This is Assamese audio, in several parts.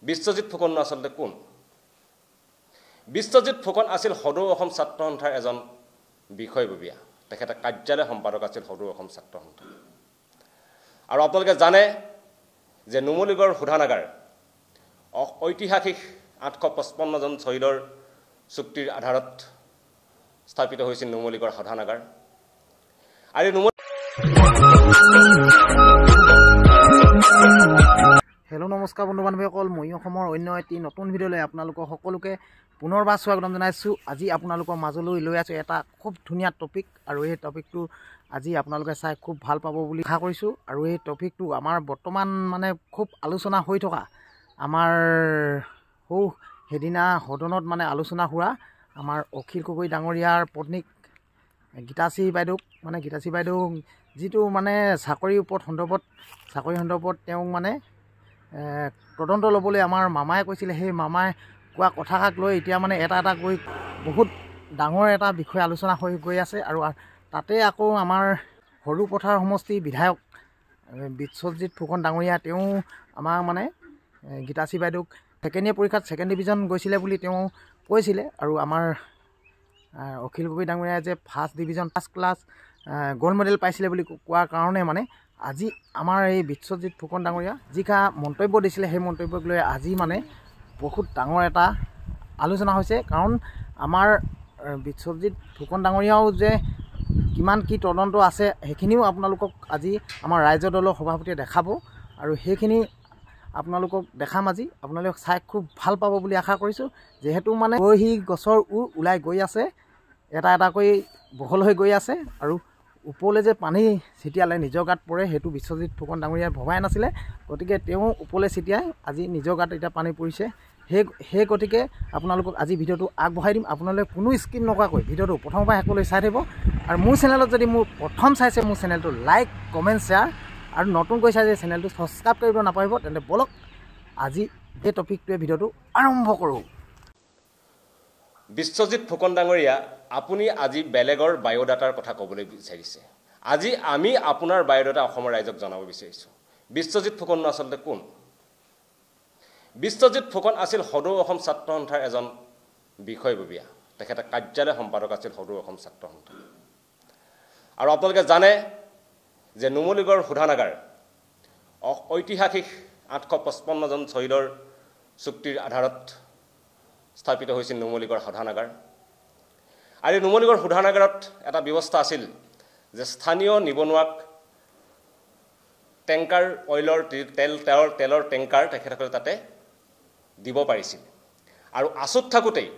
বিশ্বজিৎ ফুকন আচলতে কোন? বিশ্বজিৎ ফুকন আছিল সদৌ অসম ছাত্ৰ সন্থাৰ এজন বিষয়ববীয়া। তেখেতে কাৰ্যালয় সম্পাদক আছিল সদৌ অসম ছাত্ৰ সন্থা। আৰু আপোনালোকে জানে যে নুমলীগড় শোধানাগাৰ ঐতিহাসিক 855 জন শ্বহীদৰ চুক্তিৰ আধাৰত স্থাপিত হৈছিল নুমলীগড় শোধানাগাৰ। আৰু হেল্ল' নমস্কাৰ বন্ধু বান্ধৱীসকল, মই অসমৰ অন্য এটি নতুন ভিডিঅ'লৈ আপোনালোকক সকলোকে পুনৰবাৰ স্বাগতম জনাইছোঁ। আজি আপোনালোকৰ মাজলৈ লৈ আছোঁ এটা খুব ধুনীয়া টপিক, আৰু এই টপিকটো আজি আপোনালোকে চাই খুব ভাল পাব বুলি আশা কৰিছোঁ। আৰু এই টপিকটো আমাৰ বৰ্তমান খুব আলোচনা হৈ থকা, আমাৰ সেইদিনা সদনত আলোচনা হোৱা আমাৰ অখিল গগৈ ডাঙৰীয়াৰ পত্নীক গীতাশ্ৰী বাইদেউক গীতাশ্ৰী বাইদেউক যিটো চাকৰিৰ সন্দৰ্ভত তেওঁক তদন্ত ল'বলৈ আমাৰ মামাই কৈছিলে। সেই মামাই কোৱা কথাক লৈ এতিয়া এটা কৈ বহুত ডাঙৰ এটা বিষয় আলোচনা হৈ গৈ আছে। আৰু তাতে আকৌ আমাৰ সৰুপথাৰ সমষ্টিৰ বিধায়ক বিশ্বজিৎ ফুকন ডাঙৰীয়া তেওঁ আমাৰ গীতাশ্ৰী বাইদেউক ছেকেণ্ড ইয়েৰ পৰীক্ষাত ছেকেণ্ড ডিভিজন গৈছিলে বুলি তেওঁ কৈছিলে। আৰু আমাৰ অখিল গগৈ ডাঙৰীয়াই যে first division first class gold medal পাইছিলে বুলি কোৱাৰ কাৰণে আজি আমাৰ এই বিশ্বজিৎ ফুকন ডাঙৰীয়া যিকা মন্তব্য দিছিলে, সেই মন্তব্যক লৈ আজি বহুত ডাঙৰ এটা আলোচনা হৈছে। কাৰণ আমাৰ বিশ্বজিৎ ফুকন ডাঙৰীয়াও যে কিমান কি তদন্ত আছে সেইখিনিও আপোনালোকক আজি আমাৰ ৰাইজৰ দলৰ সভাপতিয়ে দেখাব, আৰু সেইখিনি আপোনালোকক দেখাম আজি। আপোনালোক চাই খুব ভাল পাব বুলি আশা কৰিছোঁ। যিহেতু সি গছৰ ওলাই গৈ আছে, এটা এটাকৈ বহল হৈ গৈ আছে, আৰু ওপৰলৈ যে পানী ছিটিয়ালে নিজৰ গাত পৰে সেইটো বিশ্বজিৎ ফুকন ডাঙৰীয়াই ভবাই নাছিলে। গতিকে তেওঁ ওপৰলৈ ছিটিয়াই আজি নিজৰ গাত এতিয়া পানী পৰিছে। সেই গতিকে আপোনালোকক আজি ভিডিঅ'টো আগবঢ়াই দিম। আপোনালোকে কোনো স্কিপ নকৰাকৈ ভিডিঅ'টো প্ৰথমৰ পৰা শেষলৈ চাই থাকিব। আৰু মোৰ চেনেলত যদি প্ৰথম চাইছে মোৰ চেনেলটো লাইক কমেণ্ট শ্বেয়াৰ, আৰু নতুনকৈ চাইছে চেনেলটো ছাবস্ক্ৰাইব কৰিব নাপাহৰিব। তেন্তে বলক আজি এই টপিকটোৱে ভিডিঅ'টো আৰম্ভ কৰোঁ। বিশ্বজিৎ ফুকন ডাঙৰীয়া, আপুনি আজি বেলেগৰ বায়'ডাটাৰ কথা ক'বলৈ বিচাৰিছে। আজি আমি আপোনাৰ বায়'ডাটা অসমৰ ৰাইজক জনাব বিচাৰিছোঁ। বিশ্বজিৎ ফুকন আচলতে কোন? বিশ্বজিৎ ফুকন আছিল সদৌ অসম ছাত্ৰ সন্থাৰ এজন বিষয়ববীয়া। তেখেতে কাৰ্যালয় সম্পাদক আছিল সদৌ অসম ছাত্ৰ সন্থা। আৰু আপোনালোকে জানে যে নুমলীগড় শোধানাগাৰ ঐতিহাসিক 855 জন শ্বহীদৰ চুক্তিৰ আধাৰত স্থাপিত হৈছিল নুমলীগড় শোধানাগাৰ। আৰু নুমলীগড় শোধানাগাৰত এটা ব্যৱস্থা আছিল যে স্থানীয় নিবনুৱাক টেংকাৰ অইলৰ তেলৰ টেংকাৰ তেখেতসকলে তাতে দিব পাৰিছিল। আৰু আচুত থাকোঁতেই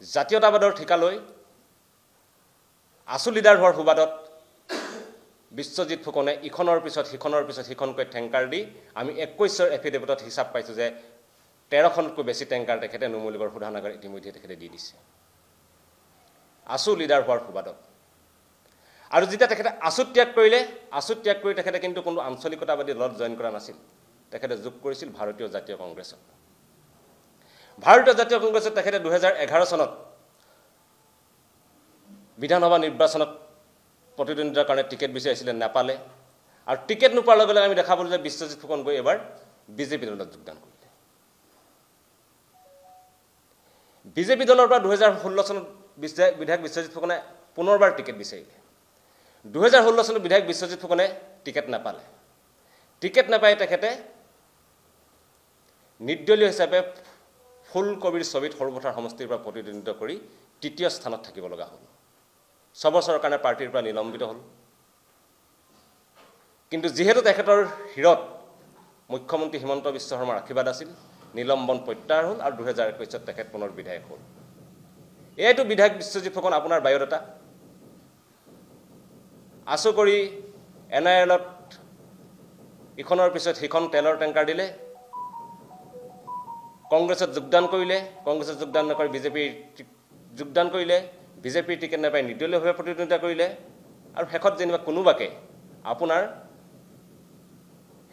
জাতীয়তাবাদৰ ঠিকা লৈ আচু লিডাৰ হোৱাৰ সুবাদত বিশ্বজিৎ ফুকনে ইখনৰ পিছত সিখনকৈ টেংকাৰ দি আমি 21ৰ এফিডেভিটত হিচাপ পাইছোঁ যে 13খনতকৈ বেছি টেংকাৰ তেখেতে নুমলীগড় শোধানাগাৰ ইতিমধ্যে তেখেতে দি দিছে আচু লিডাৰ হোৱাৰ সুবাদত। আৰু যেতিয়া তেখেতে আচু ত্যাগ কৰি তেখেতে কিন্তু কোনো আঞ্চলিকতাবাদী দলত জইন কৰা নাছিল। তেখেতে যোগ কৰিছিল ভাৰতীয় জাতীয় কংগ্ৰেছত। তেখেতে 2011 চনত বিধানসভা নিৰ্বাচনত প্ৰতিদ্বন্দ্বিতাৰ কাৰণে টিকেট বিচাৰিছিলে, নাপালে। আৰু টিকেট নোপোৱাৰ লগে লগে আমি দেখা পালোঁ যে বিশ্বজিৎ ফুকন গৈ এবাৰ বিজেপি দলত যোগদান কৰিলে। বিজেপি দলৰ পৰা 2016 চনত বিধায়ক বিশ্বজিৎ ফুকনে পুনৰবাৰ টিকেট বিচাৰিলে। 2016 চনত বিধায়ক বিশ্বজিৎ ফুকনে টিকেট নাপালে। টিকেট নাপাই তেখেতে নিৰ্দলীয় হিচাপে ফুলকবিৰ ছবিত সৰুপথাৰ সমষ্টিৰ পৰা প্ৰতিদ্বন্দ্বিতা কৰি তৃতীয় স্থানত থাকিব লগা হ'ল। 6 বছৰৰ কাৰণে পাৰ্টিৰ পৰা নিলম্বিত হ'ল। কিন্তু যিহেতু তেখেতৰ হিৰত মুখ্যমন্ত্ৰী হিমন্ত বিশ্ব শৰ্মাৰ আশীৰ্বাদ আছিল, নিলম্বন প্ৰত্যাহাৰ হ'ল, আৰু 2021 তেখেত পুনৰ বিধায়ক হ'ল। এইটো বিধায়ক বিশ্বজিৎ ফুকন আপোনাৰ বায়'ডাটা। আচু কৰি NILত ইখনৰ পিছত সিখন তেলৰ টেংকাৰ দিলে, কংগ্ৰেছত যোগদান কৰিলে, কংগ্ৰেছত যোগদান নকৰি বিজেপিৰ যোগদান কৰিলে, বিজেপিৰ টিকেট নাপাই নিৰ্দলীয়ভাৱে প্ৰতিদ্বন্দ্বিতা কৰিলে, আৰু শেষত যেনিবা কোনোবাকে আপোনাৰ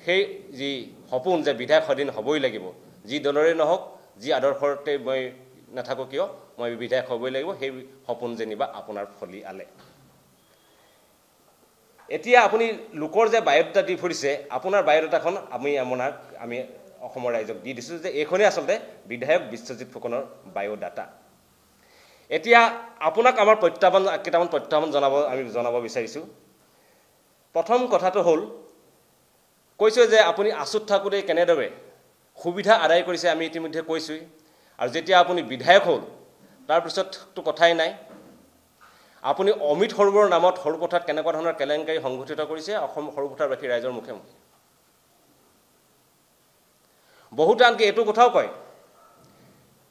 সেই যি সপোন যে বিধায়ক স্বাধীন হ'বই লাগিব, যি দলৰে নহওক, যি আদৰ্শতে মই নাথাকোঁ কিয় মই বিধায়ক হ'বই লাগিব, সেই সপোন যেনিবা আপোনাৰ ফলি আলে। এতিয়া আপুনি লোকৰ যে বায়'ডাটা দি ফুৰিছে, আপোনাৰ বায়'ডাটাখন আমি অসমৰ ৰাইজক দি দিছোঁ যে এইখনেই আচলতে বিধায়ক বিশ্বজিৎ ফুকনৰ বায়'ডাটা। এতিয়া আপোনাক আমাৰ কেইটামান প্ৰত্যাহ্বান আমি জনাব বিচাৰিছোঁ। প্ৰথম কথাটো হ'ল কৈছোঁ যে আপুনি আছুত থাকোঁতে কেনেদৰে সুবিধা আদায় কৰিছে আমি ইতিমধ্যে কৈছোঁই, আৰু যেতিয়া আপুনি বিধায়ক হ'ল তাৰপিছততো কথাই নাই। আপুনি অমিত সৰোবৰৰ নামত সৰুপথাৰত কেনেকুৱা ধৰণৰ কেলেংকাৰী সংঘটিত কৰিছে অসম সৰুপথাৰবাসী ৰাইজৰ মুখে মুখে। বহুতে আনকি এইটো কথাও কয়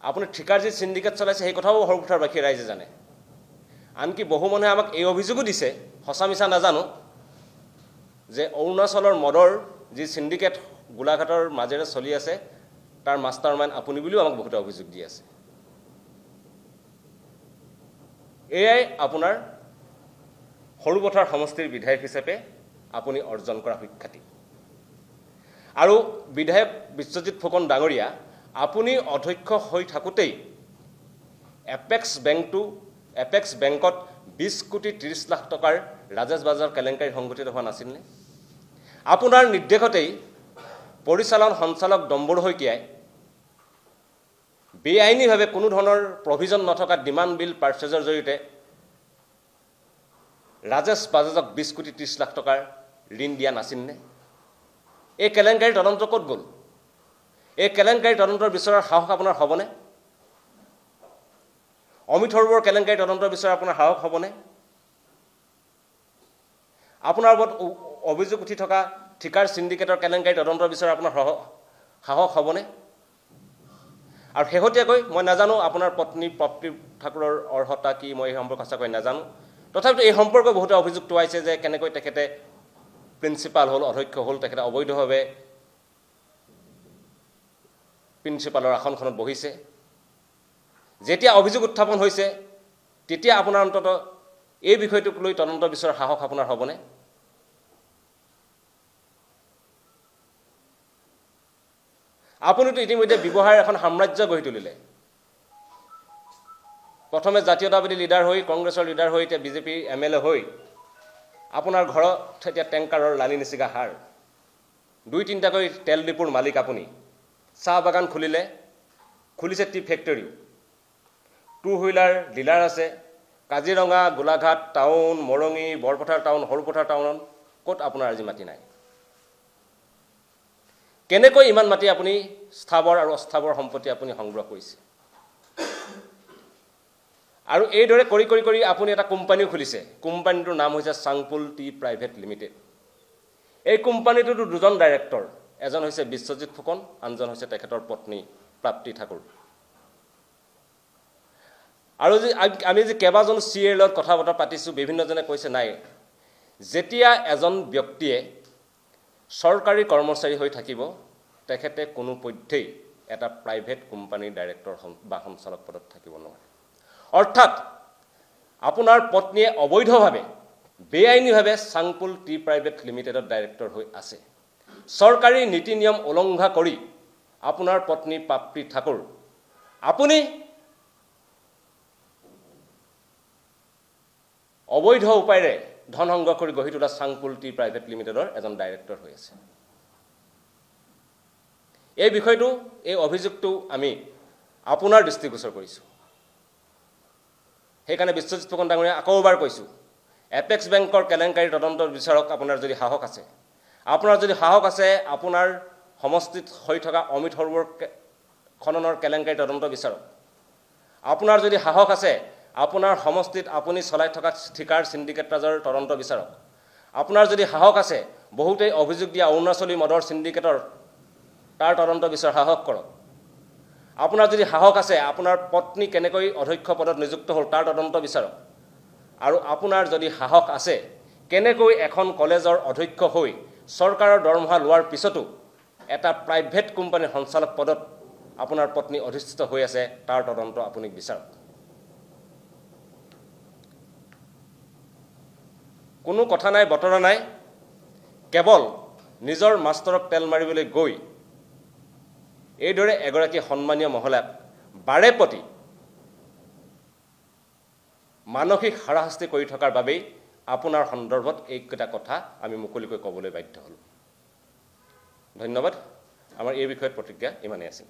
আপুনি ঠিকাৰ যি চিণ্ডিকেট চলাইছে সেই কথাও সৰুপথাৰবাসী ৰাইজে জানে। আনকি বহু মানুহে আমাক এই অভিযোগো দিছে, সঁচা মিছা নাজানো, যে অৰুণাচলৰ মদৰ যি চিণ্ডিকেট গোলাঘাটৰ মাজেৰে চলি আছে তাৰ মাষ্টাৰ মাইণ্ড আপুনি বুলিও আমাক বহুতে অভিযোগ দি আছে। এয়াই আপোনাৰ সৰুপথাৰ সমষ্টিৰ বিধায়ক হিচাপে আপুনি অৰ্জন কৰা সুখ্যাতি। আৰু বিধায়ক বিশ্বজিৎ ফুকন ডাঙৰীয়া, আপুনি অধ্যক্ষ হৈ থাকোঁতেই এপেক্স বেংকত 20 কোটি 30 লাখ টকাৰ ৰাজেশ বাজাৰ কেলেংকাৰী সংঘটিত হোৱা নাছিলনে? আপোনাৰ নিৰ্দেশতেই পৰিচালন সঞ্চালক ডম্বৰ শইকীয়াই বেআইনীভাৱে কোনো ধৰণৰ প্ৰভিজন নথকা ডিমাণ্ড বিল পাৰ্চেজৰ জৰিয়তে ৰাজেশ বাজাজক 20 কোটি 30 লাখ টকাৰ ঋণ দিয়া নাছিলনে? এই কেলেংকাৰীৰ তদন্ত ক'ত গ'ল? এই কেলেংকাৰীৰ তদন্তৰ বিচৰাৰ সাহস আপোনাৰ হ'বনে? অমিত সৰোবৰ কেলেংকাৰীৰ তদন্তৰ বিচৰাৰ আপোনাৰ সাহস হ'বনে? আপোনাৰ ওপৰত অভিযোগ উঠি থকা ঠিকাৰ চিণ্ডিকেটৰ কেলেংকাৰী তদন্তৰ বিচৰা আপোনাৰ সাহস হ'বনে? আৰু শেহতীয়াকৈ মই নাজানো আপোনাৰ পত্নী প্ৰাপ্তি ঠাকুৰৰ অৰ্হতা কি, মই এই সম্পৰ্কে সঁচাকৈ নাজানো। তথাপিতো এই সম্পৰ্কে বহুতে অভিযোগ তোলাইছে যে কেনেকৈ তেখেতে প্ৰিন্সিপাল হ'ল, অধ্যক্ষ হ'ল, তেখেতে অবৈধভাৱে প্ৰিন্সিপালৰ আসনখনত বহিছে। যেতিয়া অভিযোগ উত্থাপন হৈছে তেতিয়া আপোনাৰ অন্তত এই বিষয়টোক লৈ তদন্ত বিচৰাৰ সাহস আপোনাৰ হ'বনে? আপুনিতো ইতিমধ্যে ব্যৱহাৰৰ এখন সাম্ৰাজ্য গঢ়ি তুলিলে। প্ৰথমে জাতীয়তাবাদী লিডাৰ হৈ, কংগ্ৰেছৰ লিডাৰ হৈ, এতিয়া বিজেপি MLA হৈ আপোনাৰ ঘৰত এতিয়া টেংকাৰৰ লানি নিচিগা হাৰ, 2-3টাকৈ তেল ডিপুৰ মালিক আপুনি, চাহ বাগান খুলিছে টি ফেক্টৰীও, 2 হুইলাৰ ডিলাৰ আছে, কাজিৰঙা, গোলাঘাট টাউন, মৰঙি, বৰপথাৰ টাউন, সৰুপথাৰ টাউনত ক'ত আপোনাৰ আজি মাটি নাই? কেনেকৈ ইমান মাটি আপুনি স্থাবৰ আৰু অস্থাবৰ সম্পত্তি আপুনি সংগ্ৰহ কৰিছে? আৰু এইদৰে কৰি আপুনি এটা কোম্পানীও খুলিছে। কোম্পানীটোৰ নাম হৈছে চাংপুল টি প্ৰাইভেট লিমিটেড। এই কোম্পানীটোতো 2জন ডাইৰেক্টৰ, এজন হৈছে বিশ্বজিৎ ফুকন, আনজন হৈছে তেখেতৰ পত্নী প্ৰাপ্তি ঠাকুৰ। আৰু আমি যে কেইবাজনো CA লগত কথা বতৰা পাতিছোঁ, বিভিন্নজনে কৈছে নাই, যেতিয়া এজন ব্যক্তিয়ে চৰকাৰী কৰ্মচাৰী হৈ থাকিব তেখেতে কোনো পধ্যেই এটা প্ৰাইভেট কোম্পানীৰ ডাইৰেক্টৰ বা সঞ্চালক পদত থাকিব নোৱাৰে। অৰ্থাৎ আপোনাৰ পত্নীয়ে অবৈধভাৱে বেআইনীভাৱে চাংপুল টি প্ৰাইভেট লিমিটেডত ডাইৰেক্টৰ হৈ আছে। চৰকাৰী নীতি নিয়ম উলংঘা কৰি আপোনাৰ পত্নী প্ৰাপ্তি ঠাকুৰ আপুনি অবৈধ উপায়েৰে ধন সংগ্ৰহ কৰি গঢ়ি তোলা চাংপুল টি প্ৰাইভেট লিমিটেডৰ এজন ডাইৰেক্টৰ হৈ আছে। এই বিষয়টো, এই অভিযোগটো আমি আপোনাৰ দৃষ্টিগোচৰ কৰিছোঁ। সেইকাৰণে বিশ্বজিৎ ফুকন ডাঙৰীয়া আকৌ এবাৰ কৈছোঁ, এপেক্স বেংকৰ কেলেংকাৰীৰ তদন্তৰ বিচাৰক আপোনাৰ যদি সাহস আছে। আপোনাৰ সমষ্টিত হৈ থকা অমিত সৰোবৰ খননৰ কেলেংকাৰী তদন্ত বিচাৰক। আপোনাৰ যদি সাহস আছে আপোনাৰ সমষ্টিত আপুনি চলাই থকা ঠিকাৰ চিণ্ডিকেট ৰাজৰ তদন্ত বিচাৰক। আপোনাৰ যদি সাহস আছে বহুতেই অভিযোগ দিয়া অৰুণাচলী মদৰ চিণ্ডিকেটৰ তাৰ তদন্ত বিচাৰ সাহস কৰক। আপোনাৰ যদি সাহস আছে আপোনাৰ পত্নী কেনেকৈ অধ্যক্ষ পদত নিযুক্ত হ'ল তাৰ তদন্ত বিচাৰক। আৰু আপোনাৰ যদি সাহস আছে কেনেকৈ এখন কলেজৰ অধ্যক্ষ হৈ চৰকাৰৰ দৰমহা লোৱাৰ পিছতো এটা প্ৰাইভেট কোম্পানীৰ সঞ্চালক পদত আপোনাৰ পত্নী অধিষ্ঠিত হৈ আছে তাৰ তদন্ত আপুনি বিচাৰক। কোনো কথা নাই, বতৰা নাই, কেৱল নিজৰ মাষ্টৰক তেল মাৰিবলৈ গৈ এইদৰে এগৰাকী সন্মানীয় মহিলাক বাৰেপতি মানসিক হাৰাশাস্তি কৰি থকাৰ বাবেই আপোনাৰ সন্দৰ্ভত এইকেইটা কথা আমি মুকলিকৈ ক'বলৈ বাধ্য হ'লোঁ। ধন্যবাদ। আমাৰ এই বিষয়ত প্ৰতিক্ৰিয়া ইমানেই আছিল।